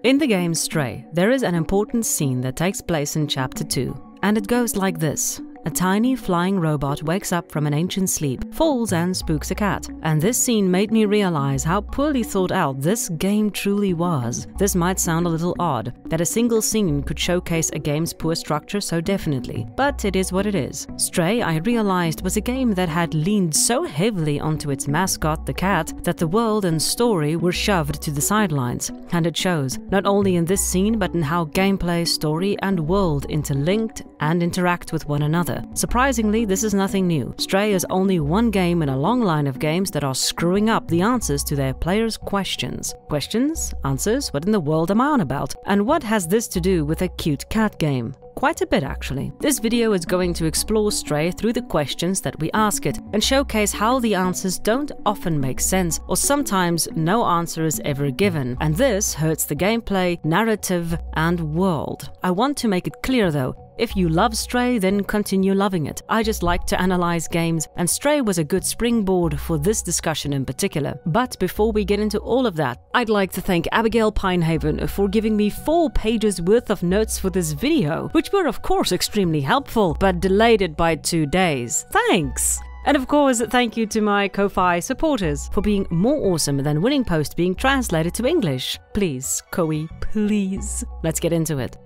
In the game Stray, there is an important scene that takes place in Chapter 2, and it goes like this. A tiny flying robot wakes up from an ancient sleep, falls and spooks a cat. And this scene made me realize how poorly thought out this game truly was. This might sound a little odd, that a single scene could showcase a game's poor structure so definitely, but it is what it is. Stray, I realized, was a game that had leaned so heavily onto its mascot, the cat, that the world and story were shoved to the sidelines. And it shows, not only in this scene, but in how gameplay, story and world interlinked and interact with one another. Surprisingly, this is nothing new. Stray is only one game in a long line of games that are screwing up the answers to their players' questions. Questions? Answers? What in the world am I on about? And what has this to do with a cute cat game? Quite a bit, actually. This video is going to explore Stray through the questions that we ask it and showcase how the answers don't often make sense, or sometimes no answer is ever given, and this hurts the gameplay, narrative and world. I want to make it clear though, if you love Stray, then continue loving it. I just like to analyze games, and Stray was a good springboard for this discussion in particular. But before we get into all of that, I'd like to thank Abigail Pinehaven for giving me 4 pages worth of notes for this video, which were of course extremely helpful, but delayed it by 2 days. Thanks! And of course, thank you to my Ko-Fi supporters for being more awesome than Winning Post being translated to English. Please, Koei, please. Let's get into it.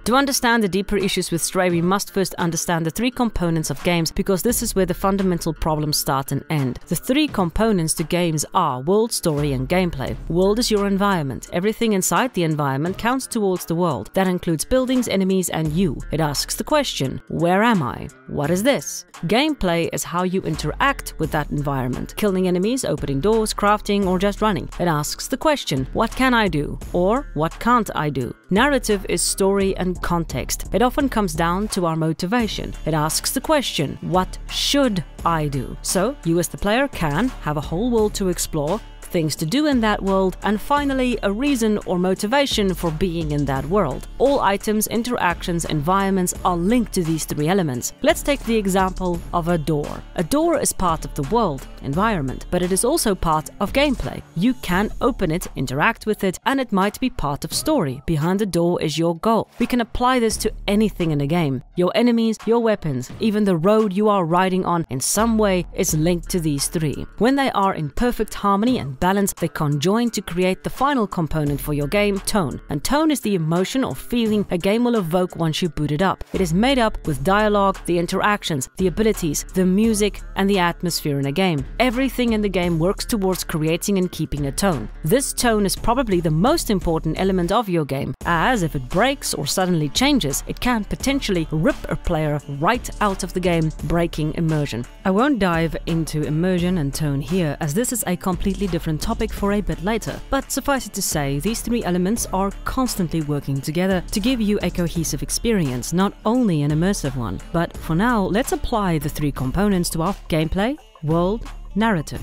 To understand the deeper issues with Stray, we must first understand the 3 components of games, because this is where the fundamental problems start and end. The 3 components to games are world, story and gameplay. World is your environment. Everything inside the environment counts towards the world. That includes buildings, enemies and you. It asks the question, where am I? What is this? Gameplay is how you interact with that environment. Killing enemies, opening doors, crafting or just running. It asks the question, what can I do? Or what can't I do? Narrative is story and context. It often comes down to our motivation. It asks the question, what should I do? So, you as the player can have a whole world to explore, things to do in that world, and finally a reason or motivation for being in that world. All items, interactions, environments are linked to these 3 elements. Let's take the example of a door. A door is part of the world, environment, but it is also part of gameplay. You can open it, interact with it, and it might be part of story. Behind the door is your goal. We can apply this to anything in a game. Your enemies, your weapons, even the road you are riding on in some way is linked to these 3. When they are in perfect harmony and balance, they conjoin to create the final component for your game, tone. And tone is the emotion or feeling a game will evoke once you boot it up. It is made up with dialogue, the interactions, the abilities, the music, and the atmosphere in a game. Everything in the game works towards creating and keeping a tone. This tone is probably the most important element of your game, as if it breaks or suddenly changes, it can potentially rip a player right out of the game, breaking immersion. I won't dive into immersion and tone here, as this is a completely different topic for a bit later, but suffice it to say, these 3 elements are constantly working together to give you a cohesive experience, not only an immersive one. But for now, let's apply the 3 components to our gameplay, world, narrative.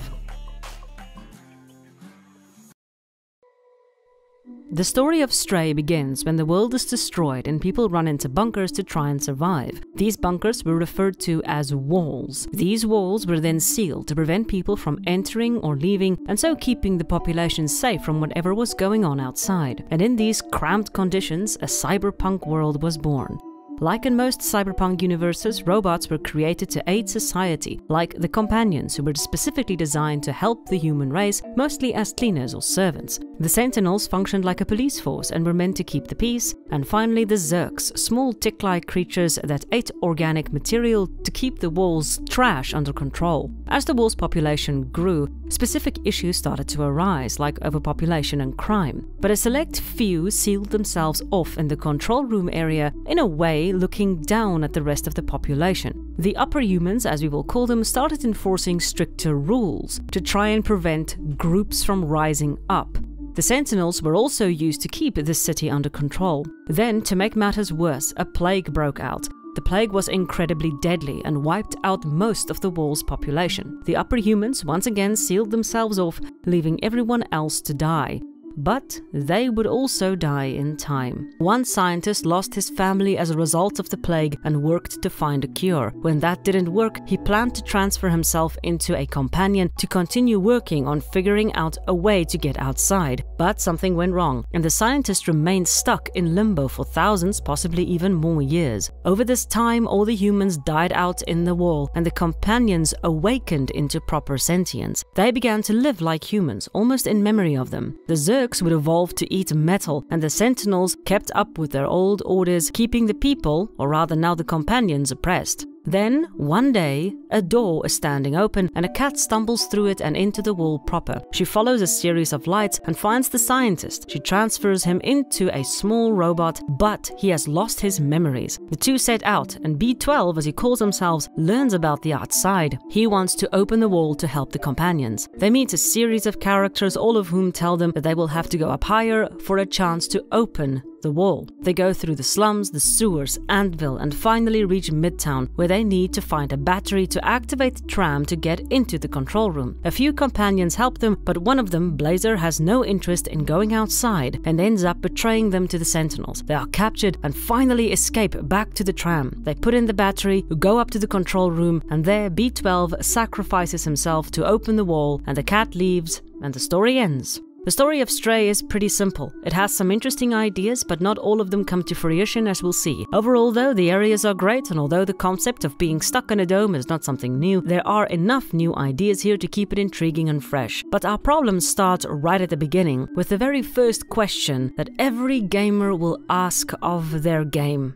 The story of Stray begins when the world is destroyed and people run into bunkers to try and survive. These bunkers were referred to as walls. These walls were then sealed to prevent people from entering or leaving, and so keeping the population safe from whatever was going on outside. And in these cramped conditions, a cyberpunk world was born. Like in most cyberpunk universes, robots were created to aid society, like the companions, who were specifically designed to help the human race, mostly as cleaners or servants. The sentinels functioned like a police force and were meant to keep the peace. And finally the zerks, small tick-like creatures that ate organic material to keep the walls' trash under control. As the walls' population grew, specific issues started to arise, like overpopulation and crime. But a select few sealed themselves off in the control room area, in a way looking down at the rest of the population. The upper humans, as we will call them, started enforcing stricter rules to try and prevent groups from rising up. The sentinels were also used to keep the city under control. Then, to make matters worse, a plague broke out. The plague was incredibly deadly and wiped out most of the wall's population. The upper humans once again sealed themselves off, leaving everyone else to die. but they would also die in time. One scientist lost his family as a result of the plague and worked to find a cure. When that didn't work, he planned to transfer himself into a companion to continue working on figuring out a way to get outside. But something went wrong, and the scientist remained stuck in limbo for thousands, possibly even more years. Over this time, all the humans died out in the wall, and the companions awakened into proper sentience. They began to live like humans, almost in memory of them. The Zergs would evolve to eat metal, and the Sentinels kept up with their old orders, keeping the people, or rather now the companions, oppressed. Then, one day, a door is standing open and a cat stumbles through it and into the wall proper. She follows a series of lights and finds the scientist. She transfers him into a small robot, but he has lost his memories. The two set out, and B12, as he calls himself, learns about the outside. He wants to open the wall to help the companions. They meet a series of characters, all of whom tell them that they will have to go up higher for a chance to open the wall. They go through the slums, the sewers, Antvillage, and finally reach Midtown, where they need to find a battery to activate the tram to get into the control room. A few companions help them, but one of them, Blazer, has no interest in going outside and ends up betraying them to the Sentinels. They are captured and finally escape back to the tram. They put in the battery, go up to the control room, and there B12 sacrifices himself to open the wall, and the cat leaves, and the story ends. The story of Stray is pretty simple. It has some interesting ideas, but not all of them come to fruition, as we'll see. Overall though, the areas are great, and although the concept of being stuck in a dome is not something new, there are enough new ideas here to keep it intriguing and fresh. But our problems start right at the beginning, with the very first question that every gamer will ask of their game.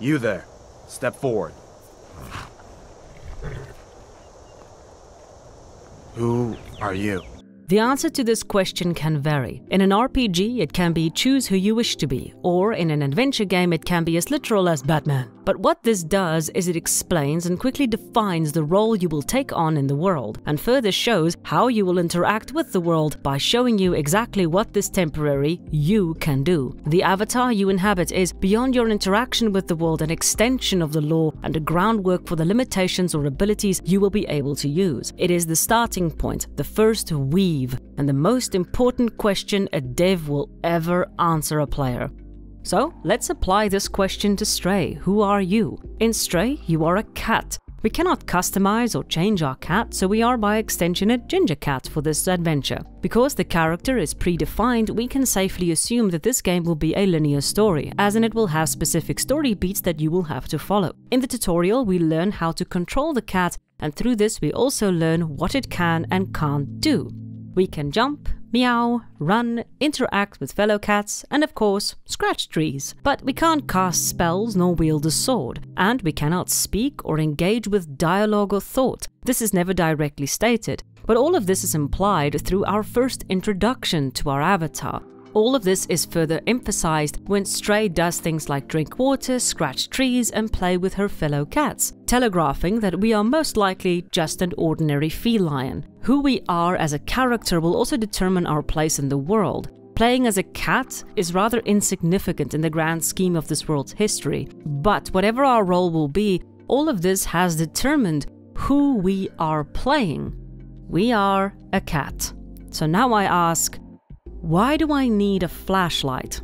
You there, step forward. Who are you? The answer to this question can vary. In an RPG, it can be choose who you wish to be, or in an adventure game, it can be as literal as Batman. But what this does is it explains and quickly defines the role you will take on in the world, and further shows how you will interact with the world by showing you exactly what this temporary you can do. The avatar you inhabit is, beyond your interaction with the world, an extension of the law and a groundwork for the limitations or abilities you will be able to use. It is the starting point, the first weave, and the most important question a dev will ever answer a player. So, let's apply this question to Stray. Who are you? In Stray, you are a cat. We cannot customize or change our cat, so we are by extension a ginger cat for this adventure. Because the character is predefined, we can safely assume that this game will be a linear story, as in it will have specific story beats that you will have to follow. In the tutorial, we learn how to control the cat, and through this we also learn what it can and can't do. We can jump, meow, run, interact with fellow cats, and of course, scratch trees. But we can't cast spells nor wield a sword, and we cannot speak or engage with dialogue or thought. This is never directly stated, but all of this is implied through our first introduction to our avatar. All of this is further emphasized when Stray does things like drink water, scratch trees, and play with her fellow cats, telegraphing that we are most likely just an ordinary feline. Who we are as a character will also determine our place in the world. Playing as a cat is rather insignificant in the grand scheme of this world's history, but whatever our role will be, all of this has determined who we are playing. We are a cat. So now I ask, why do I need a flashlight?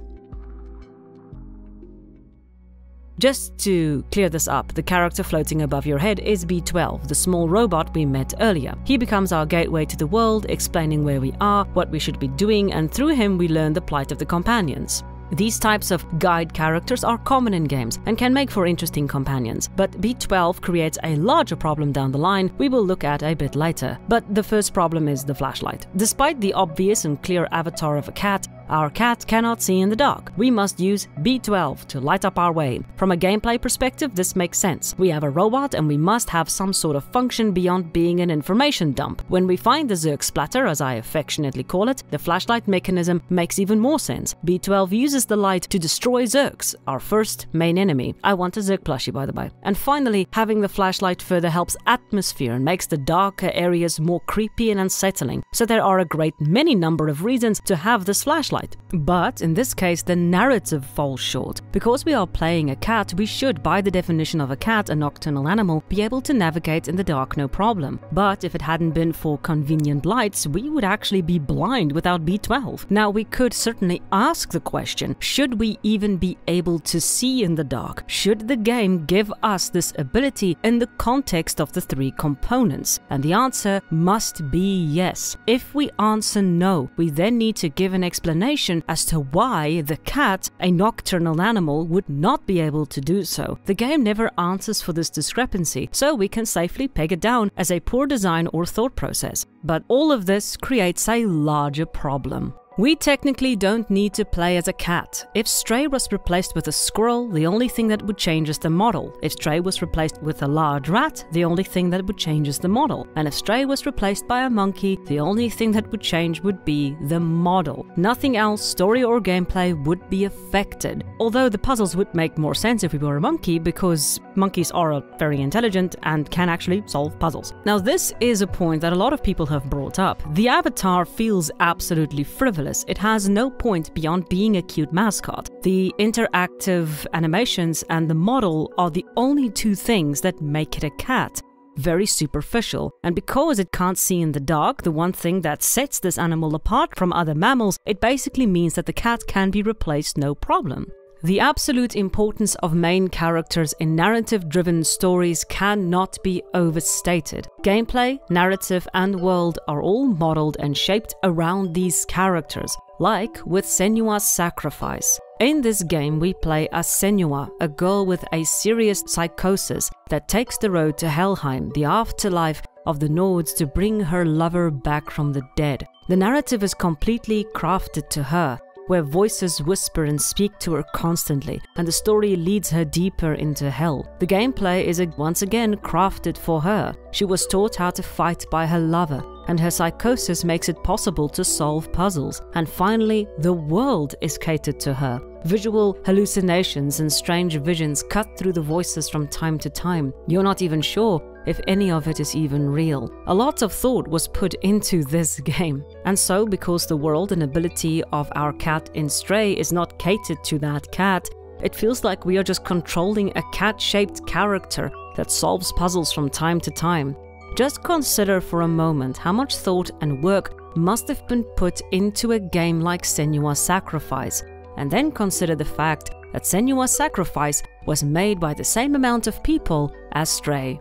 Just to clear this up, the character floating above your head is B12, the small robot we met earlier. He becomes our gateway to the world, explaining where we are, what we should be doing, and through him we learn the plight of the companions. These types of guide characters are common in games and can make for interesting companions, but B12 creates a larger problem down the line we will look at a bit later. But the first problem is the flashlight. Despite the obvious and clear avatar of a cat, our cat cannot see in the dark. We must use B12 to light up our way. From a gameplay perspective, this makes sense. We have a robot and we must have some sort of function beyond being an information dump. When we find the Zerg splatter, as I affectionately call it, the flashlight mechanism makes even more sense. B12 uses the light to destroy Zergs, our first main enemy. I want a Zerg plushie, by the way. And finally, having the flashlight further helps atmosphere and makes the darker areas more creepy and unsettling. So there are a great many number of reasons to have this flashlight. flight. But in this case, the narrative falls short. Because we are playing a cat, we should, by the definition of a cat, a nocturnal animal, be able to navigate in the dark no problem. But if it hadn't been for convenient lights, we would actually be blind without B12. Now, we could certainly ask the question, should we even be able to see in the dark? Should the game give us this ability in the context of the three components? And the answer must be yes. If we answer no, we then need to give an explanation as to why the cat, a nocturnal animal, would not be able to do so. The game never answers for this discrepancy, so we can safely peg it down as a poor design or thought process. But all of this creates a larger problem. We technically don't need to play as a cat. If Stray was replaced with a squirrel, the only thing that would change is the model. If Stray was replaced with a large rat, the only thing that would change is the model. And if Stray was replaced by a monkey, the only thing that would change would be the model. Nothing else, story or gameplay, would be affected. Although the puzzles would make more sense if we were a monkey, because monkeys are very intelligent and can actually solve puzzles. Now, this is a point that a lot of people have brought up. The avatar feels absolutely frivolous. It has no point beyond being a cute mascot. The interactive animations and the model are the only two things that make it a cat. Very superficial. And because it can't see in the dark, the one thing that sets this animal apart from other mammals, it basically means that the cat can be replaced no problem. The absolute importance of main characters in narrative-driven stories cannot be overstated. Gameplay, narrative, and world are all modeled and shaped around these characters, like with Senua's Sacrifice. In this game, we play as Senua, a girl with a serious psychosis that takes the road to Helheim, the afterlife of the Nords, to bring her lover back from the dead. The narrative is completely crafted to her, where voices whisper and speak to her constantly, and the story leads her deeper into hell. The gameplay is once again crafted for her. She was taught how to fight by her lover, and her psychosis makes it possible to solve puzzles. And finally, the world is catered to her. Visual hallucinations and strange visions cut through the voices from time to time. You're not even sure if any of it is even real. A lot of thought was put into this game. And so, because the world and ability of our cat in Stray is not catered to that cat, it feels like we are just controlling a cat-shaped character that solves puzzles from time to time. Just consider for a moment how much thought and work must have been put into a game like Senua's Sacrifice, and then consider the fact that Senua's Sacrifice was made by the same amount of people as Stray.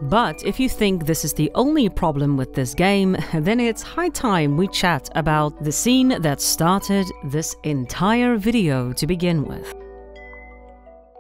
But if you think this is the only problem with this game, then it's high time we chat about the scene that started this entire video to begin with.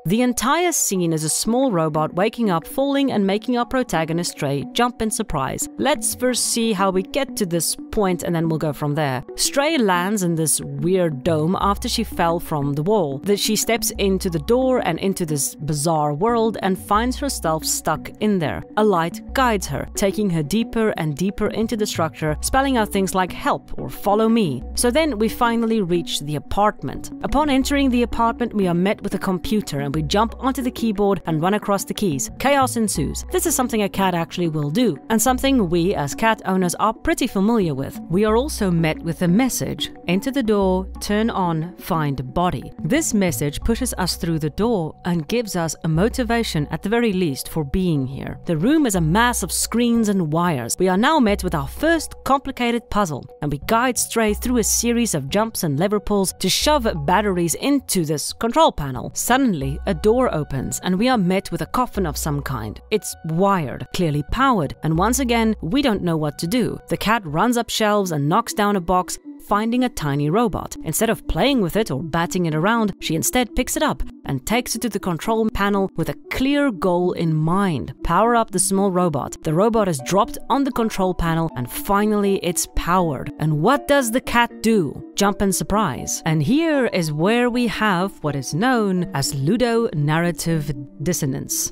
The entire scene is a small robot waking up, falling, and making our protagonist Stray jump in surprise. Let's first see how we get to this point, and then we'll go from there. Stray lands in this weird dome after she fell from the wall. She steps into the door and into this bizarre world and finds herself stuck in there. A light guides her, taking her deeper and deeper into the structure, spelling out things like help or follow me. So then we finally reach the apartment. Upon entering the apartment, we are met with a computer, and we jump onto the keyboard and run across the keys. Chaos ensues. This is something a cat actually will do, and something we as cat owners are pretty familiar with. We are also met with a message: enter the door, turn on, find body. This message pushes us through the door and gives us a motivation at the very least for being here. The room is a mass of screens and wires. We are now met with our first complicated puzzle, and we guide Stray through a series of jumps and lever pulls to shove batteries into this control panel. Suddenly, a door opens and we are met with a coffin of some kind. It's wired, clearly powered, and once again, we don't know what to do. The cat runs up shelves and knocks down a box, finding a tiny robot. Instead of playing with it or batting it around, she instead picks it up and takes it to the control panel with a clear goal in mind: power up the small robot. The robot is dropped on the control panel and finally it's powered. And what does the cat do? Jump in surprise. And here is where we have what is known as ludonarrative dissonance.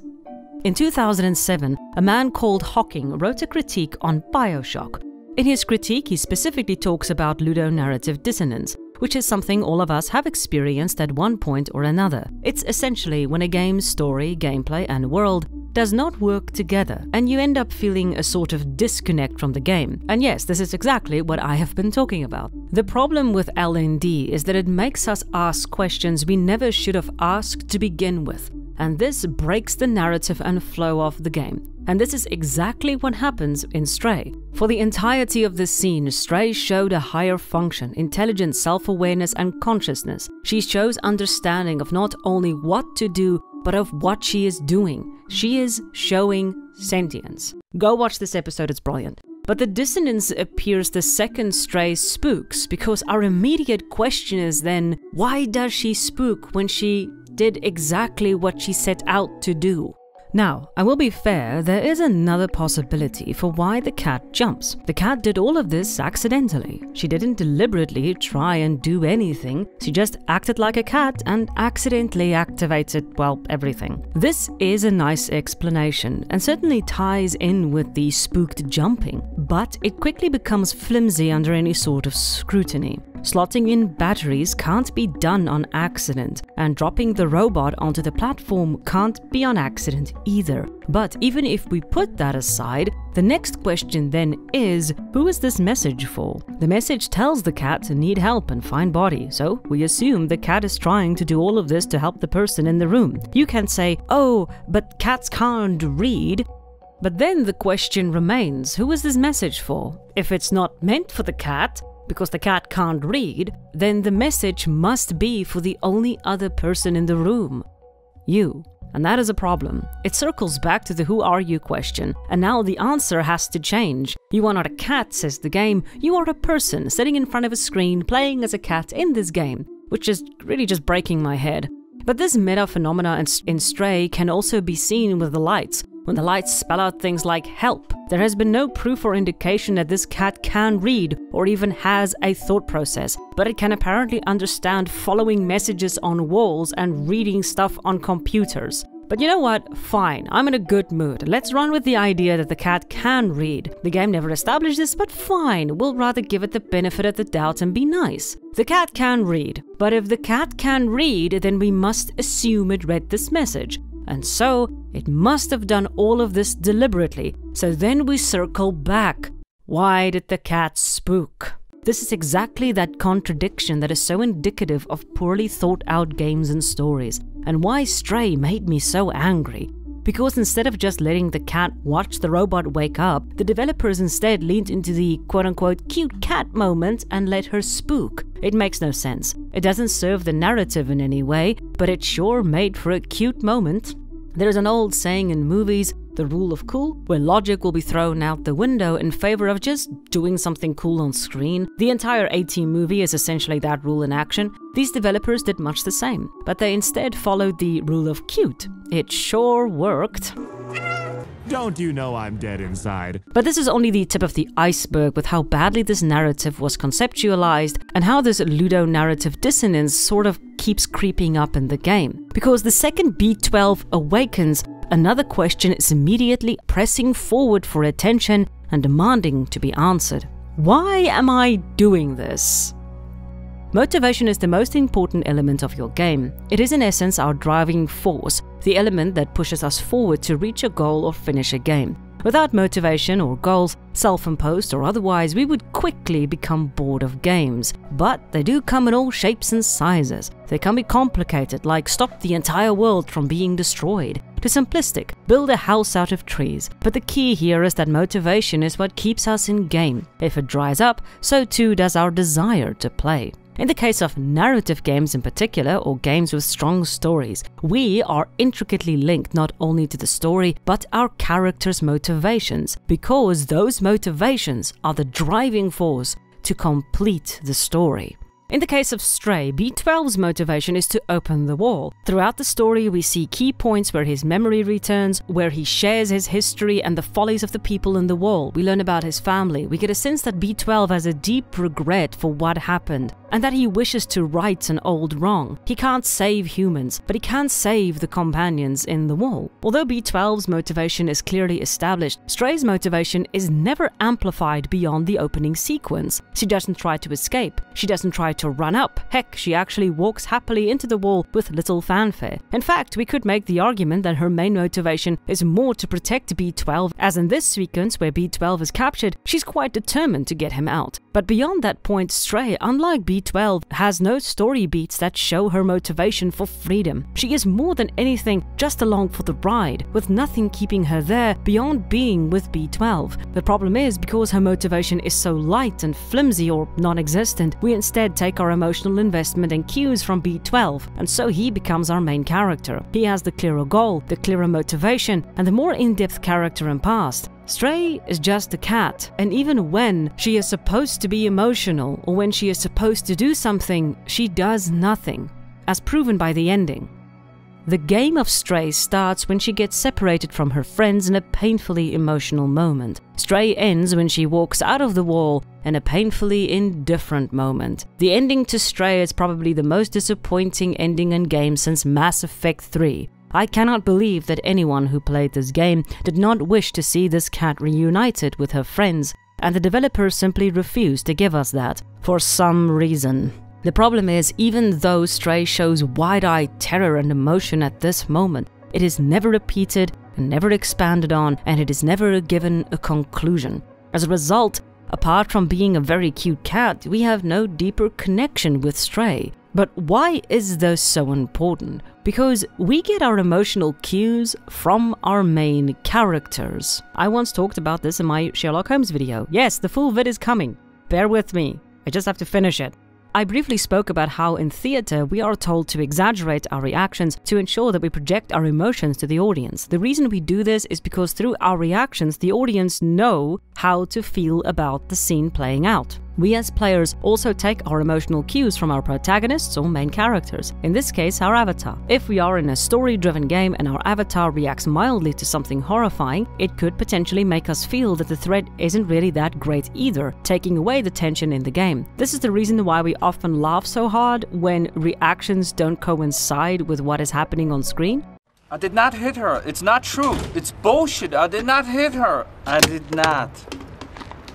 In 2007, a man called Hawking wrote a critique on BioShock. In his critique, he specifically talks about ludonarrative dissonance. which is something all of us have experienced at one point or another. It's essentially when a game's story, gameplay, and world does not work together, and you end up feeling a sort of disconnect from the game. And yes, this is exactly what I have been talking about. The problem with LND is that it makes us ask questions we never should have asked to begin with, and this breaks the narrative and flow of the game. And this is exactly what happens in Stray. For the entirety of this scene, Stray showed a higher function, intelligence, self-awareness, and consciousness. She shows understanding of not only what to do, but of what she is doing. She is showing sentience. Go watch this episode, it's brilliant. But the dissonance appears the second Stray spooks, because our immediate question is then, why does she spook when she did exactly what she set out to do? Now, I will be fair, there is another possibility for why the cat jumps. The cat did all of this accidentally. She didn't deliberately try and do anything, she just acted like a cat and accidentally activated, well, everything. This is a nice explanation and certainly ties in with the spooked jumping, but it quickly becomes flimsy under any sort of scrutiny. Slotting in batteries can't be done on accident, and dropping the robot onto the platform can't be on accident either. But even if we put that aside, the next question then is, who is this message for? The message tells the cat to need help and find body, so we assume the cat is trying to do all of this to help the person in the room. You can say, oh, but cats can't read. But then the question remains, who is this message for? If it's not meant for the cat, because the cat can't read, then the message must be for the only other person in the room. You. And that is a problem. It circles back to the who are you question, and now the answer has to change. You are not a cat, says the game, you are a person sitting in front of a screen playing as a cat in this game, which is really just breaking my head. But this meta phenomena in Stray can also be seen with the lights. When the lights spell out things like help, there has been no proof or indication that this cat can read or even has a thought process, but it can apparently understand following messages on walls and reading stuff on computers. But you know what? Fine, I'm in a good mood. Let's run with the idea that the cat can read. The game never established this, but fine, we'll rather give it the benefit of the doubt and be nice. The cat can read, but if the cat can read, then we must assume it read this message. And so, it must have done all of this deliberately. So then we circle back. Why did the cat spook? This is exactly that contradiction that is so indicative of poorly thought out games and stories, and why Stray made me so angry. Because instead of just letting the cat watch the robot wake up, the developers instead leaned into the quote-unquote cute cat moment and let her spook. It makes no sense. It doesn't serve the narrative in any way, but it sure made for a cute moment. There's an old saying in movies, the rule of cool, where logic will be thrown out the window in favor of just doing something cool on screen. The entire A-Team movie is essentially that rule in action. These developers did much the same, but they instead followed the rule of cute. It sure worked. Don't you know I'm dead inside? But this is only the tip of the iceberg with how badly this narrative was conceptualized and how this ludonarrative dissonance sort of keeps creeping up in the game. Because the second B12 awakens, another question is immediately pressing forward for attention and demanding to be answered. Why am I doing this? Motivation is the most important element of your game. It is in essence our driving force, the element that pushes us forward to reach a goal or finish a game. Without motivation or goals, self-imposed or otherwise, we would quickly become bored of games. But they do come in all shapes and sizes. They can be complicated, like stop the entire world from being destroyed, to simplistic, build a house out of trees. But the key here is that motivation is what keeps us in game. If it dries up, so too does our desire to play. In the case of narrative games in particular, or games with strong stories, we are intricately linked not only to the story, but our characters' motivations, because those motivations are the driving force to complete the story. In the case of Stray, B12's motivation is to open the wall. Throughout the story, we see key points where his memory returns, where he shares his history and the follies of the people in the wall. We learn about his family. We get a sense that B12 has a deep regret for what happened. and that he wishes to right an old wrong. He can't save humans, but he can save the companions in the wall. Although B12's motivation is clearly established, Stray's motivation is never amplified beyond the opening sequence. She doesn't try to escape. She doesn't try to run up. Heck, she actually walks happily into the wall with little fanfare. In fact, we could make the argument that her main motivation is more to protect B12, as in this sequence where B12 is captured, she's quite determined to get him out. But beyond that point, Stray, unlike B12, has no story beats that show her motivation for freedom. She is more than anything just along for the ride, with nothing keeping her there beyond being with B12. The problem is, because her motivation is so light and flimsy or non-existent, we instead take our emotional investment and cues from B12, and so he becomes our main character. He has the clearer goal, the clearer motivation, and the more in-depth character and past. Stray is just a cat, and even when she is supposed to be emotional or when she is supposed to do something, she does nothing, as proven by the ending. The game of Stray starts when she gets separated from her friends in a painfully emotional moment. Stray ends when she walks out of the wall in a painfully indifferent moment. The ending to Stray is probably the most disappointing ending in game since Mass Effect 3. I cannot believe that anyone who played this game did not wish to see this cat reunited with her friends, and the developers simply refused to give us that, for some reason. The problem is, even though Stray shows wide-eyed terror and emotion at this moment, it is never repeated and never expanded on, and it is never given a conclusion. As a result, apart from being a very cute cat, we have no deeper connection with Stray. But why is this so important? Because we get our emotional cues from our main characters. I once talked about this in my Sherlock Holmes video. Yes, the full vid is coming. Bear with me. I just have to finish it. I briefly spoke about how in theater we are told to exaggerate our reactions to ensure that we project our emotions to the audience. The reason we do this is because through our reactions the audience know how to feel about the scene playing out. We as players also take our emotional cues from our protagonists or main characters, in this case our avatar. If we are in a story-driven game and our avatar reacts mildly to something horrifying, it could potentially make us feel that the threat isn't really that great either, taking away the tension in the game. This is the reason why we often laugh so hard when reactions don't coincide with what is happening on screen. I did not hit her. It's not true. It's bullshit. I did not hit her. I did not.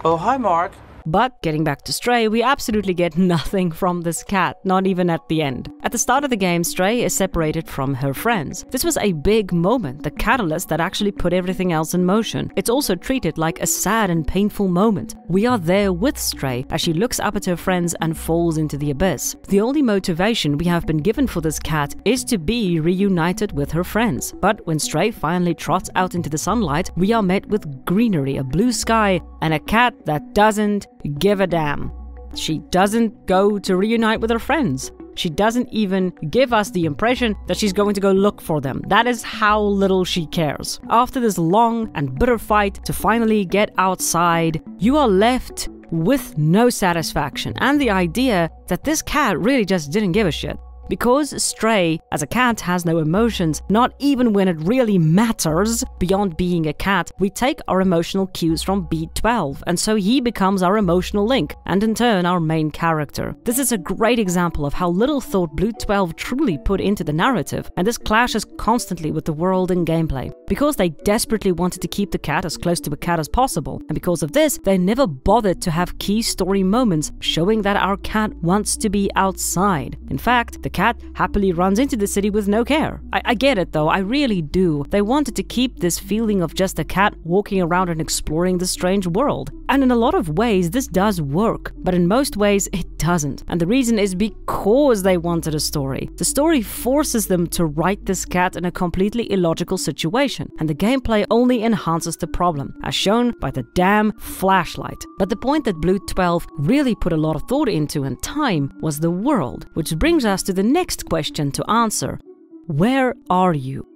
Oh, hi, Mark. But getting back to Stray, we absolutely get nothing from this cat, not even at the end. At the start of the game, Stray is separated from her friends. This was a big moment, the catalyst that actually put everything else in motion. It's also treated like a sad and painful moment. We are there with Stray as she looks up at her friends and falls into the abyss. The only motivation we have been given for this cat is to be reunited with her friends. But when Stray finally trots out into the sunlight, we are met with greenery, a blue sky, and a cat that doesn't give a damn. She doesn't go to reunite with her friends. She doesn't even give us the impression that she's going to go look for them. That is how little she cares. After this long and bitter fight to finally get outside, you are left with no satisfaction and the idea that this cat really just didn't give a shit. Because Stray, as a cat, has no emotions, not even when it really matters, beyond being a cat, we take our emotional cues from B12, and so he becomes our emotional link, and in turn our main character. This is a great example of how little thought Blue12 truly put into the narrative, and this clashes constantly with the world and gameplay. Because they desperately wanted to keep the cat as close to a cat as possible, and because of this, they never bothered to have key story moments showing that our cat wants to be outside. In fact, the cat happily runs into the city with no care. I get it though, I really do. They wanted to keep this feeling of just a cat walking around and exploring the strange world. And in a lot of ways this does work, but in most ways it doesn't. And the reason is because they wanted a story. The story forces them to write this cat in a completely illogical situation, and the gameplay only enhances the problem, as shown by the damn flashlight. But the point that Blue12 really put a lot of thought into and time was the world, which brings us to the next question to answer. Where are you?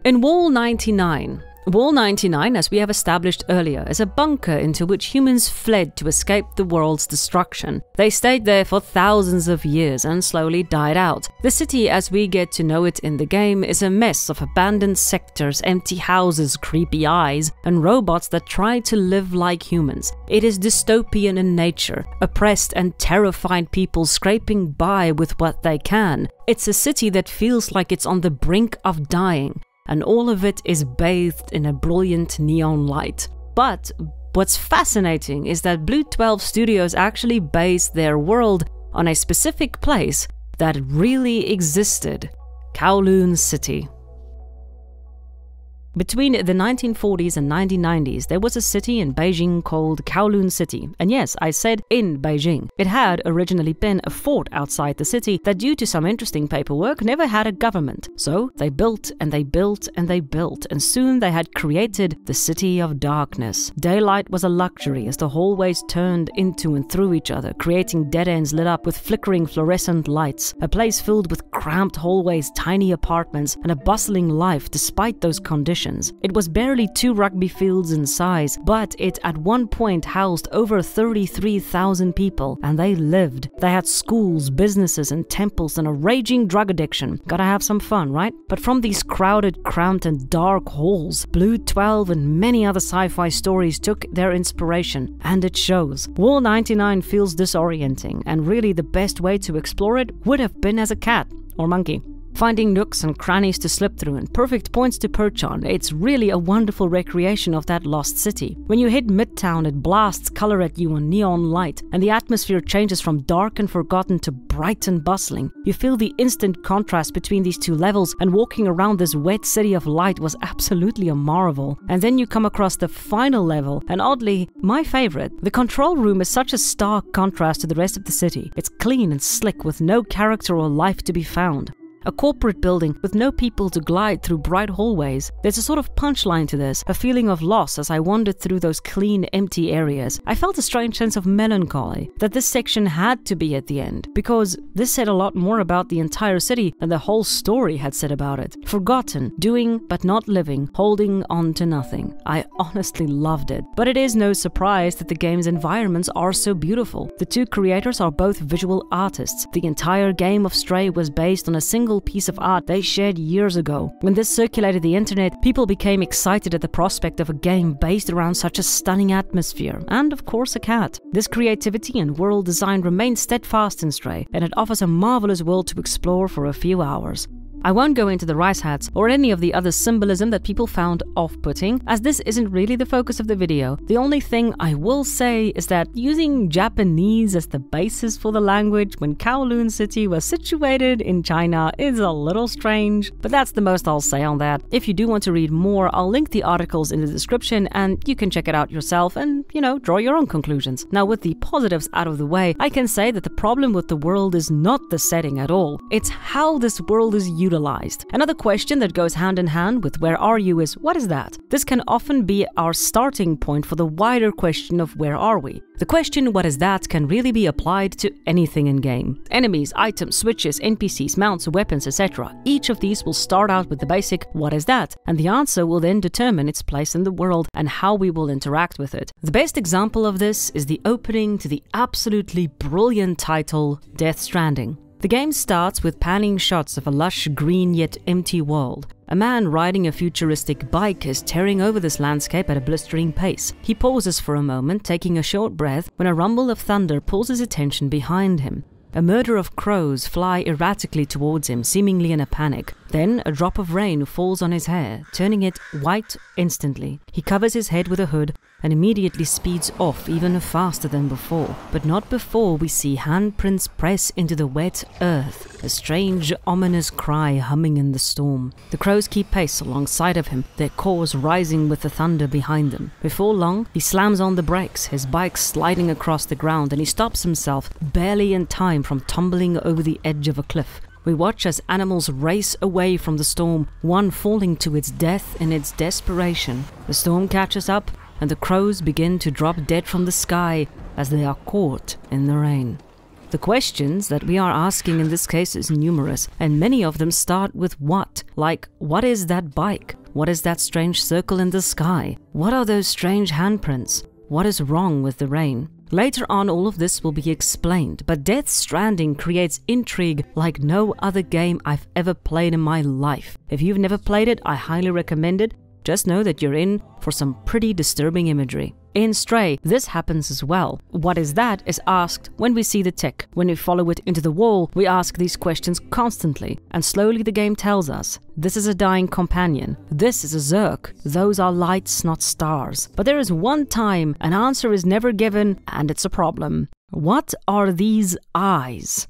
In Wall 99, Wall 99, as we have established earlier, is a bunker into which humans fled to escape the world's destruction. They stayed there for thousands of years and slowly died out. The city, as we get to know it in the game, is a mess of abandoned sectors, empty houses, creepy eyes, and robots that try to live like humans. It is dystopian in nature, oppressed and terrified people scraping by with what they can. It's a city that feels like it's on the brink of dying. And all of it is bathed in a brilliant neon light. But what's fascinating is that Blue 12 Studios actually based their world on a specific place that really existed: Kowloon City. Between the 1940s and 1990s, there was a city in Beijing called Kowloon City. And yes, I said in Beijing. It had originally been a fort outside the city that, due to some interesting paperwork, never had a government. So they built and they built and they built, and soon they had created the City of Darkness. Daylight was a luxury as the hallways turned into and through each other, creating dead ends lit up with flickering fluorescent lights. A place filled with cramped hallways, tiny apartments, and a bustling life despite those conditions. It was barely 2 rugby fields in size, but it at one point housed over 33,000 people, and they lived. They had schools, businesses, and temples, and a raging drug addiction. Gotta have some fun, right? But from these crowded, cramped, and dark halls, Blue 12 and many other sci-fi stories took their inspiration, and it shows. Wall 99 feels disorienting, and really the best way to explore it would have been as a cat or monkey. Finding nooks and crannies to slip through and perfect points to perch on, it's really a wonderful recreation of that lost city. When you hit Midtown, it blasts color at you on neon light, and the atmosphere changes from dark and forgotten to bright and bustling. You feel the instant contrast between these two levels, and walking around this wet city of light was absolutely a marvel. And then you come across the final level, and oddly, my favorite. The control room is such a stark contrast to the rest of the city. It's clean and slick with no character or life to be found. A corporate building with no people to glide through bright hallways. There's a sort of punchline to this, a feeling of loss as I wandered through those clean, empty areas. I felt a strange sense of melancholy that this section had to be at the end, because this said a lot more about the entire city than the whole story had said about it. Forgotten, doing but not living, holding on to nothing. I honestly loved it. But it is no surprise that the game's environments are so beautiful. The two creators are both visual artists. The entire game of Stray was based on a single piece of art they shared years ago. When this circulated the internet, people became excited at the prospect of a game based around such a stunning atmosphere, and of course a cat. This creativity and world design remains steadfast in Stray, and it offers a marvelous world to explore for a few hours. I won't go into the rice hats or any of the other symbolism that people found off-putting, as this isn't really the focus of the video. The only thing I will say is that using Japanese as the basis for the language when Kowloon City was situated in China is a little strange, but that's the most I'll say on that. If you do want to read more, I'll link the articles in the description and you can check it out yourself and, draw your own conclusions. Now, with the positives out of the way, I can say that the problem with the world is not the setting at all. It's how this world is utilized. Another question that goes hand in hand with where are you is, what is that? This can often be our starting point for the wider question of where are we? The question what is that can really be applied to anything in game. Enemies, items, switches, NPCs, mounts, weapons, etc. Each of these will start out with the basic what is that? And the answer will then determine its place in the world and how we will interact with it. The best example of this is the opening to the absolutely brilliant title Death Stranding. The game starts with panning shots of a lush green yet empty world. A man riding a futuristic bike is tearing over this landscape at a blistering pace. He pauses for a moment, taking a short breath, when a rumble of thunder pulls his attention behind him. A murder of crows fly erratically towards him, seemingly in a panic. Then a drop of rain falls on his hair, turning it white instantly. He covers his head with a hood and immediately speeds off even faster than before. But not before we see handprints press into the wet earth, a strange, ominous cry humming in the storm. The crows keep pace alongside of him, their caws rising with the thunder behind them. Before long, he slams on the brakes, his bike sliding across the ground, and he stops himself, barely in time from tumbling over the edge of a cliff. We watch as animals race away from the storm, one falling to its death in its desperation. The storm catches up, and the crows begin to drop dead from the sky as they are caught in the rain. The questions that we are asking in this case is numerous, and many of them start with what? Like, what is that bike? What is that strange circle in the sky? What are those strange handprints? What is wrong with the rain? Later on, all of this will be explained, but Death Stranding creates intrigue like no other game I've ever played in my life. If you've never played it, I highly recommend it. Just know that you're in for some pretty disturbing imagery. In Stray, this happens as well. What is that is asked when we see the tick. When we follow it into the wall, we ask these questions constantly, and slowly the game tells us, this is a dying companion, this is a Zerk, those are lights, not stars. But there is one time an answer is never given, and it's a problem. What are these eyes?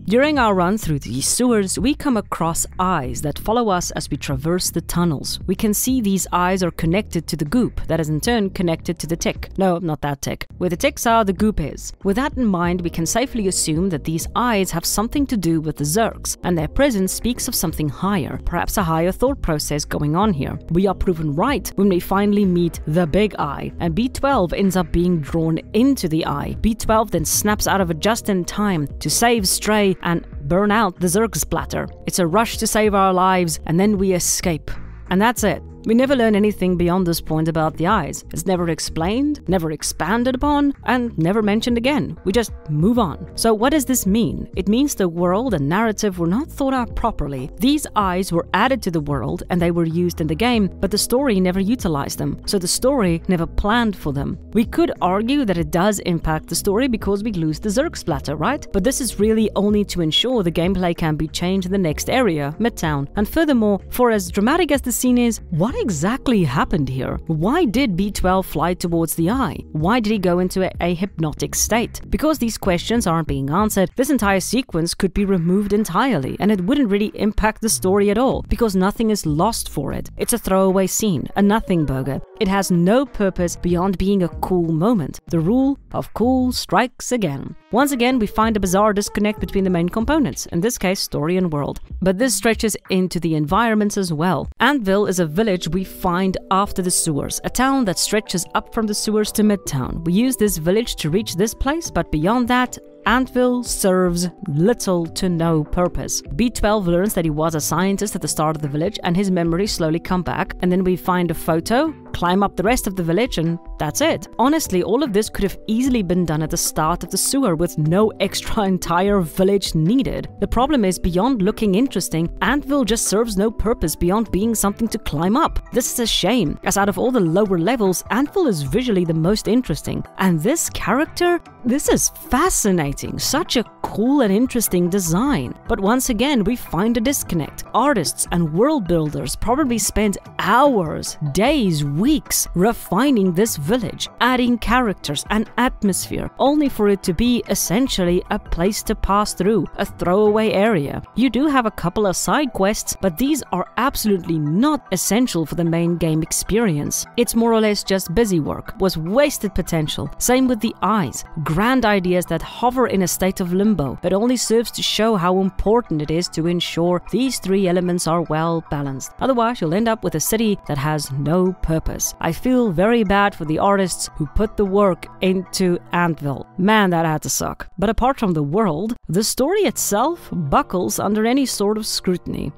During our run through these sewers, we come across eyes that follow us as we traverse the tunnels. We can see these eyes are connected to the goop, that is in turn connected to the tick. No, not that tick. Where the ticks are, the goop is. With that in mind, we can safely assume that these eyes have something to do with the Zerks, and their presence speaks of something higher, perhaps a higher thought process going on here. We are proven right when we finally meet the big eye, and B12 ends up being drawn into the eye. B12 then snaps out of it just in time to save Stray and burn out the Zerg splatter. It's a rush to save our lives, and then we escape. And that's it. We never learn anything beyond this point about the eyes. It's never explained, never expanded upon, and never mentioned again. We just move on. So what does this mean? It means the world and narrative were not thought out properly. These eyes were added to the world and they were used in the game, but the story never utilized them. So the story never planned for them. We could argue that it does impact the story because we lose the Zerg splatter, right? But this is really only to ensure the gameplay can be changed in the next area, Midtown. And furthermore, for as dramatic as the scene is, what exactly happened here? Why did B12 fly towards the eye? Why did he go into a hypnotic state? Because these questions aren't being answered, this entire sequence could be removed entirely, and it wouldn't really impact the story at all, because nothing is lost for it. It's a throwaway scene, a nothing burger. It has no purpose beyond being a cool moment. The rule of cool strikes again. Once again, we find a bizarre disconnect between the main components, in this case, story and world. But this stretches into the environments as well. Antvillage is a village we find after the sewers, a town that stretches up from the sewers to Midtown. We use this village to reach this place, but beyond that, Antvillage serves little to no purpose. B12 learns that he was a scientist at the start of the village and his memories slowly come back, and then we find a photo, climb up the rest of the village, and that's it. Honestly, all of this could have easily been done at the start of the sewer with no extra entire village needed. The problem is, beyond looking interesting, Antvillage just serves no purpose beyond being something to climb up. This is a shame, as out of all the lower levels, Antvillage is visually the most interesting. And this character, this is fascinating. Such a cool and interesting design. But once again, we find a disconnect. Artists and world builders probably spent hours, days, weeks refining this village, adding characters and atmosphere, only for it to be essentially a place to pass through, a throwaway area. You do have a couple of side quests, but these are absolutely not essential for the main game experience. It's more or less just busy work, was wasted potential. Same with the eyes. Grand ideas that hover in a state of limbo, but only serves to show how important it is to ensure these three elements are well balanced. Otherwise, you'll end up with a city that has no purpose. I feel very bad for the artists who put the work into Antvillage. Man, that had to suck. But apart from the world, the story itself buckles under any sort of scrutiny.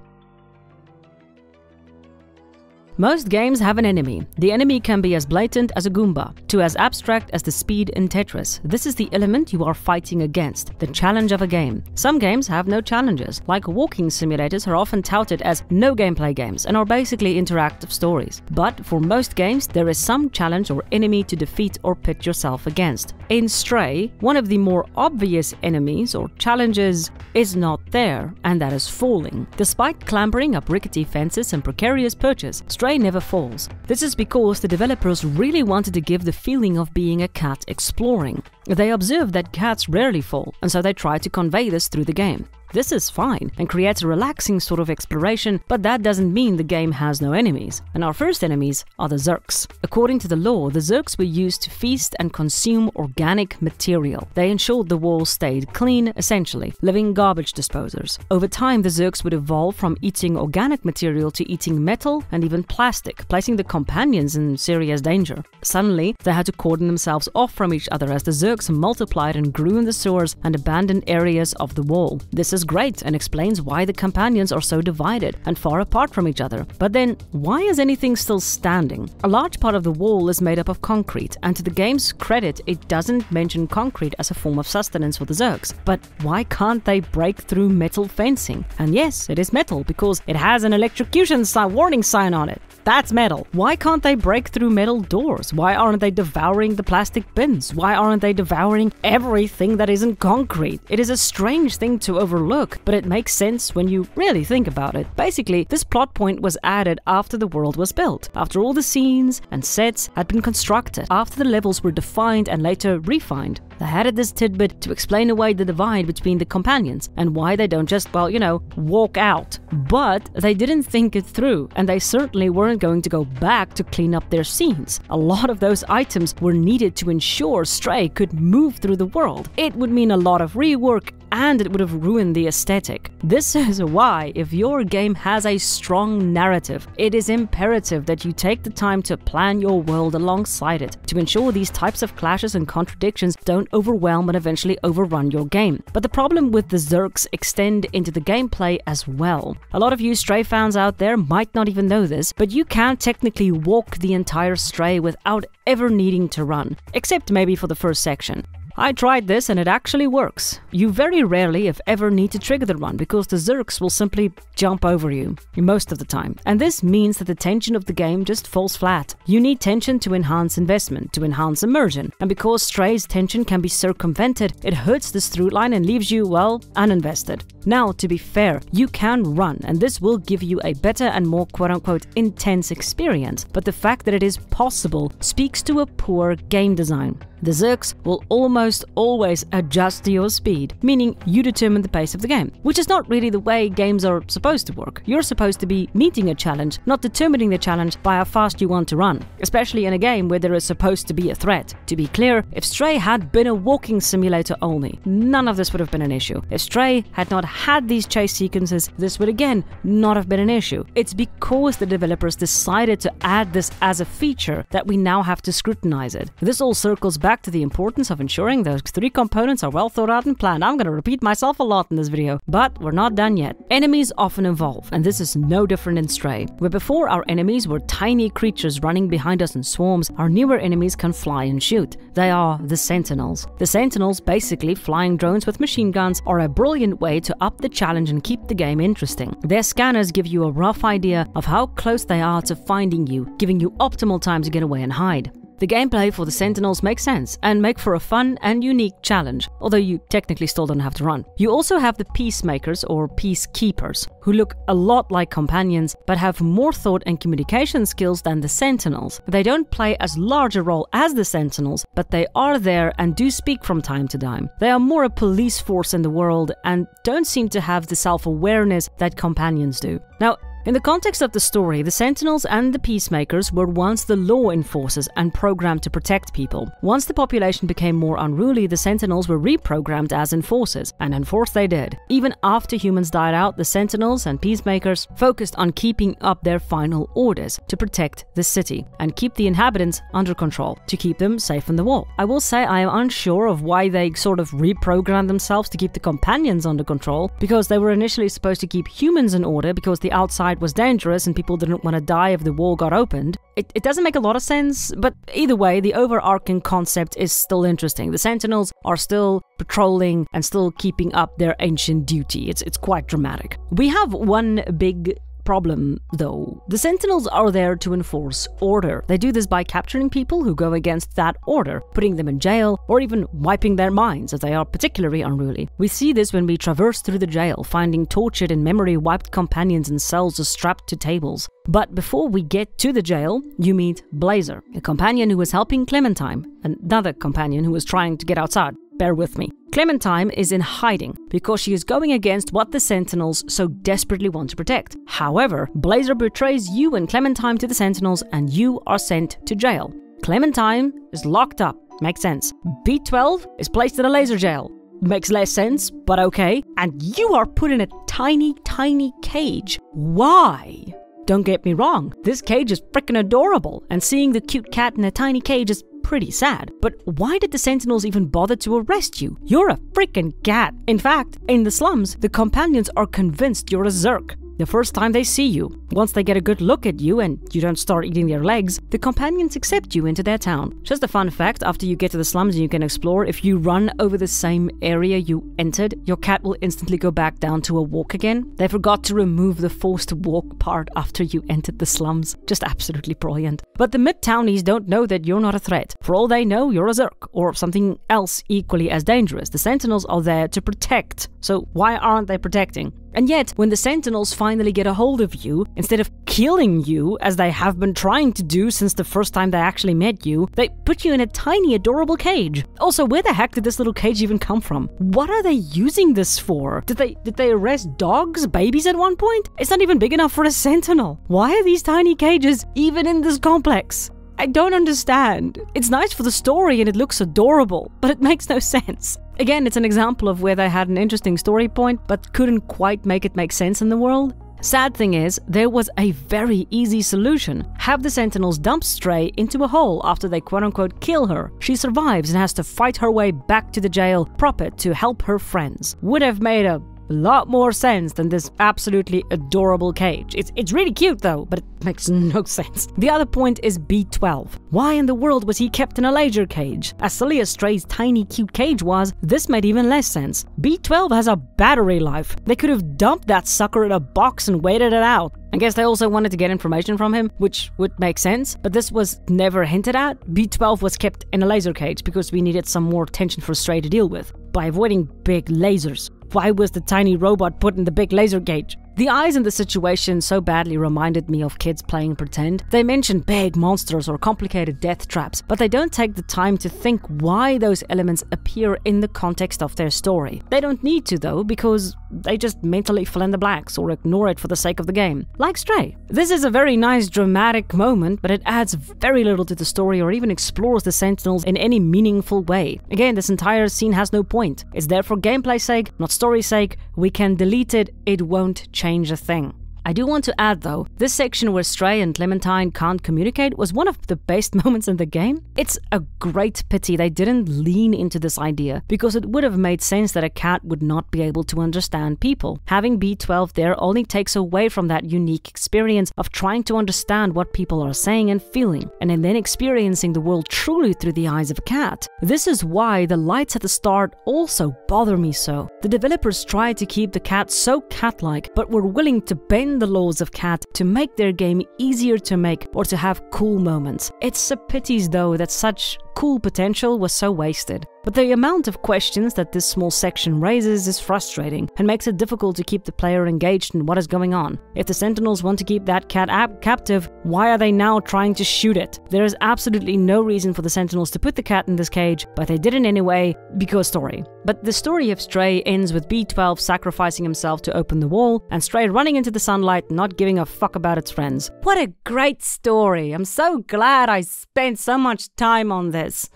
Most games have an enemy. The enemy can be as blatant as a Goomba, to as abstract as the speed in Tetris. This is the element you are fighting against, the challenge of a game. Some games have no challenges, like walking simulators are often touted as no gameplay games and are basically interactive stories. But for most games, there is some challenge or enemy to defeat or pit yourself against. In Stray, one of the more obvious enemies or challenges is not there, and that is falling. Despite clambering up rickety fences and precarious perches, Stray never falls. This is because the developers really wanted to give the feeling of being a cat exploring. They observed that cats rarely fall, and so they tried to convey this through the game. This is fine and creates a relaxing sort of exploration, but that doesn't mean the game has no enemies. And our first enemies are the Zerks. According to the lore, the Zerks were used to feast and consume organic material. They ensured the walls stayed clean, essentially, living garbage disposers. Over time, the Zerks would evolve from eating organic material to eating metal and even plastic, placing the companions in serious danger. Suddenly, they had to cordon themselves off from each other as the Zerks multiplied and grew in the sewers and abandoned areas of the wall. This is great and explains why the companions are so divided and far apart from each other. But then, why is anything still standing? A large part of the wall is made up of concrete, and to the game's credit, it doesn't mention concrete as a form of sustenance for the Zergs. But why can't they break through metal fencing? And yes, it is metal because it has an electrocution warning sign on it. That's metal. Why can't they break through metal doors? Why aren't they devouring the plastic bins? Why aren't they devouring everything that isn't concrete? It is a strange thing to overlook, but it makes sense when you really think about it. Basically, this plot point was added after the world was built, after all the scenes and sets had been constructed, after the levels were defined and later refined. They added this tidbit to explain away the divide between the companions and why they don't just, well, walk out. But they didn't think it through, and they certainly weren't going to go back to clean up their scenes. A lot of those items were needed to ensure Stray could move through the world. It would mean a lot of rework, and it would have ruined the aesthetic. This is why, if your game has a strong narrative, it is imperative that you take the time to plan your world alongside it, to ensure these types of clashes and contradictions don't overwhelm and eventually overrun your game. But the problem with the Zergs extend into the gameplay as well. A lot of you Stray fans out there might not even know this, but you can technically walk the entire Stray without ever needing to run, except maybe for the first section. I tried this and it actually works. You very rarely, if ever, need to trigger the run because the Zergs will simply jump over you most of the time. And this means that the tension of the game just falls flat. You need tension to enhance investment, to enhance immersion. And because Stray's tension can be circumvented, it hurts this through line and leaves you, well, uninvested. Now, to be fair, you can run, and this will give you a better and more quote-unquote intense experience. But the fact that it is possible speaks to a poor game design. The Zergs will almost always adjust to your speed, meaning you determine the pace of the game, which is not really the way games are supposed to work. You're supposed to be meeting a challenge, not determining the challenge by how fast you want to run, especially in a game where there is supposed to be a threat. To be clear, if Stray had been a walking simulator only, none of this would have been an issue. If Stray had not had these chase sequences, this would again not have been an issue. It's because the developers decided to add this as a feature that we now have to scrutinize it. This all circles back to the importance of ensuring those three components are well thought out and planned. I'm going to repeat myself a lot in this video, but we're not done yet. Enemies often evolve, and this is no different in Stray. Where before our enemies were tiny creatures running behind us in swarms, our newer enemies can fly and shoot. They are the Sentinels. The Sentinels, basically flying drones with machine guns, are a brilliant way to up the challenge and keep the game interesting. Their scanners give you a rough idea of how close they are to finding you, giving you optimal time to get away and hide. The gameplay for the Sentinels makes sense and make for a fun and unique challenge, although you technically still don't have to run. You also have the Peacemakers or Peacekeepers, who look a lot like companions but have more thought and communication skills than the Sentinels. They don't play as large a role as the Sentinels, but they are there and do speak from time to time. They are more a police force in the world and don't seem to have the self-awareness that companions do. Now, in the context of the story, the Sentinels and the Peacemakers were once the law enforcers and programmed to protect people. Once the population became more unruly, the Sentinels were reprogrammed as enforcers, and enforce they did. Even after humans died out, the Sentinels and Peacemakers focused on keeping up their final orders to protect the city and keep the inhabitants under control, to keep them safe from the war. I will say I am unsure of why they sort of reprogrammed themselves to keep the companions under control, because they were initially supposed to keep humans in order because the outside was dangerous and people didn't want to die if the wall got opened. It doesn't make a lot of sense, but either way, the overarching concept is still interesting. The Sentinels are still patrolling and still keeping up their ancient duty. It's quite dramatic. We have one big problem, though. The Sentinels are there to enforce order. They do this by capturing people who go against that order, putting them in jail, or even wiping their minds if they are particularly unruly. We see this when we traverse through the jail, finding tortured and memory-wiped companions in cells strapped to tables. But before we get to the jail, you meet Blazer, a companion who is helping Clementine, another companion who is trying to get outside. Bear with me. Clementine is in hiding because she is going against what the Sentinels so desperately want to protect. However, Blazer betrays you and Clementine to the Sentinels and you are sent to jail. Clementine is locked up. Makes sense. B12 is placed in a laser jail. Makes less sense, but okay. And you are put in a tiny, tiny cage. Why? Don't get me wrong, this cage is freaking adorable, and seeing the cute cat in a tiny cage is pretty sad. But why did the Sentinels even bother to arrest you? You're a freaking cat. In fact, in the slums, the companions are convinced you're a Zerk. The first time they see you, once they get a good look at you and you don't start eating their legs, the companions accept you into their town. Just a fun fact, after you get to the slums and you can explore, if you run over the same area you entered, your cat will instantly go back down to a walk again. They forgot to remove the forced walk part after you entered the slums. Just absolutely brilliant. But the mid-townies don't know that you're not a threat. For all they know, you're a Zerk, or something else equally as dangerous. The Sentinels are there to protect, so why aren't they protecting? And yet, when the Sentinels finally get a hold of you, instead of killing you, as they have been trying to do since the first time they actually met you, they put you in a tiny, adorable cage. Also, where the heck did this little cage even come from? What are they using this for? Did they arrest dogs, babies at one point? It's not even big enough for a Sentinel. Why are these tiny cages even in this complex? I don't understand. It's nice for the story and it looks adorable, but it makes no sense. Again, it's an example of where they had an interesting story point, but couldn't quite make it make sense in the world. Sad thing is, there was a very easy solution. Have the Sentinels dump Stray into a hole after they quote-unquote kill her. She survives and has to fight her way back to the jail proper to help her friends. Would have made a lot more sense than this absolutely adorable cage. It's really cute though, but it makes no sense. The other point is B12. Why in the world was he kept in a laser cage? As silly as Stray's tiny cute cage was, this made even less sense. B12 has a battery life. They could have dumped that sucker in a box and waited it out. I guess they also wanted to get information from him, which would make sense, but this was never hinted at. B12 was kept in a laser cage because we needed some more tension for Stray to deal with, by avoiding big lasers. Why was the tiny robot put in the big laser cage? The eyes in the situation so badly reminded me of kids playing pretend. They mention big monsters or complicated death traps, but they don't take the time to think why those elements appear in the context of their story. They don't need to though, because they just mentally fill in the blanks or ignore it for the sake of the game. Like Stray. This is a very nice dramatic moment, but it adds very little to the story or even explores the Sentinels in any meaningful way. Again, this entire scene has no point. It's there for gameplay's sake, not story's sake. We can delete it, it won't change a thing. I do want to add though, this section where Stray and Clementine can't communicate was one of the best moments in the game. It's a great pity they didn't lean into this idea, because it would have made sense that a cat would not be able to understand people. Having B12 there only takes away from that unique experience of trying to understand what people are saying and feeling, and then experiencing the world truly through the eyes of a cat. This is why the lights at the start also bother me so. The developers tried to keep the cat so cat-like, but were willing to bend the laws of cat to make their game easier to make or to have cool moments. It's a pity though that such cool potential was so wasted. But the amount of questions that this small section raises is frustrating and makes it difficult to keep the player engaged in what is going on. If the Sentinels want to keep that cat captive, why are they now trying to shoot it? There is absolutely no reason for the Sentinels to put the cat in this cage, but they did it anyway because story. But the story of Stray ends with B12 sacrificing himself to open the wall and Stray running into the sunlight, not giving a fuck about its friends. What a great story! I'm so glad I spent so much time on this.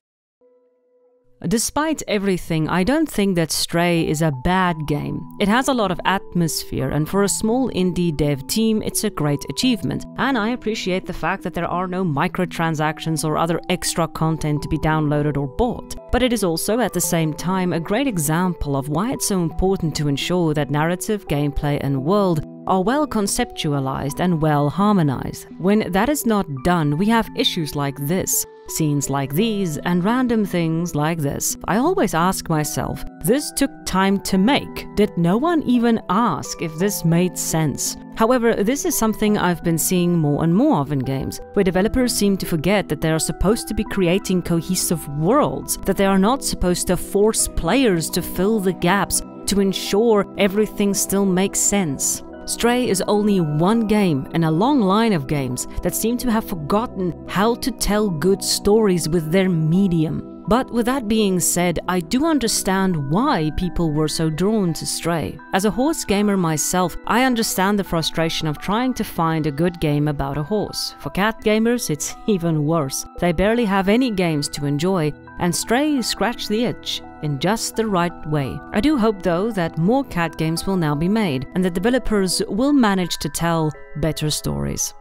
Despite everything, I don't think that Stray is a bad game. It has a lot of atmosphere, and for a small indie dev team, it's a great achievement. And I appreciate the fact that there are no microtransactions or other extra content to be downloaded or bought. But it is also, at the same time, a great example of why it's so important to ensure that narrative, gameplay, and world are well conceptualized and well harmonized. When that is not done, we have issues like this. Scenes like these and random things like this. I always ask myself, this took time to make. Did no one even ask if this made sense? However, this is something I've been seeing more and more of in games, where developers seem to forget that they are supposed to be creating cohesive worlds, that they are not supposed to force players to fill the gaps to ensure everything still makes sense. Stray is only one game in a long line of games that seem to have forgotten how to tell good stories with their medium. But with that being said, I do understand why people were so drawn to Stray. As a horse gamer myself, I understand the frustration of trying to find a good game about a horse. For cat gamers, it's even worse. They barely have any games to enjoy, and Stray scratched the itch in just the right way. I do hope though that more cat games will now be made, and the developers will manage to tell better stories.